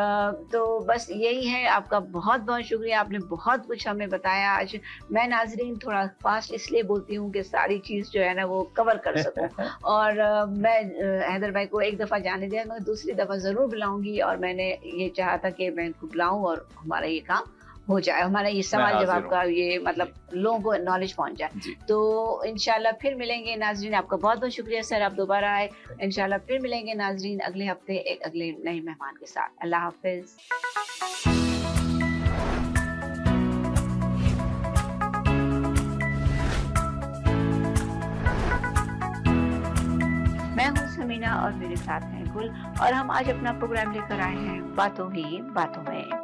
तो बस यही है, आपका बहुत बहुत शुक्रिया, आपने बहुत कुछ हमें बताया आज। मैं नाजरीन थोड़ा फास्ट इसलिए बोलती हूँ कि सारी चीज जो है ना वो कवर कर सकूं और मैं हैदर भाई को एक दफा जाने दिया, मैं दूसरी दफा जरूर बुलाऊंगी, और मैंने ये चाहा था कि मैं इनको बुलाऊं और हमारा ये काम हो जाए, हमारा ये सवाल जवाब का ये मतलब लोगों को नॉलेज पहुंच जाए। तो इंशाल्लाह फिर मिलेंगे नाजरीन। आपका बहुत बहुत शुक्रिया सर, आप दोबारा आए। इंशाल्लाह फिर मिलेंगे नाजरीन अगले हफ्ते एक अगले नए मेहमान के साथ। अल्लाह हाफिज। मैं हूँ समीना और मेरे साथ हैं गुल, और हम आज अपना प्रोग्राम लेकर आए हैं बातों ही बातों में।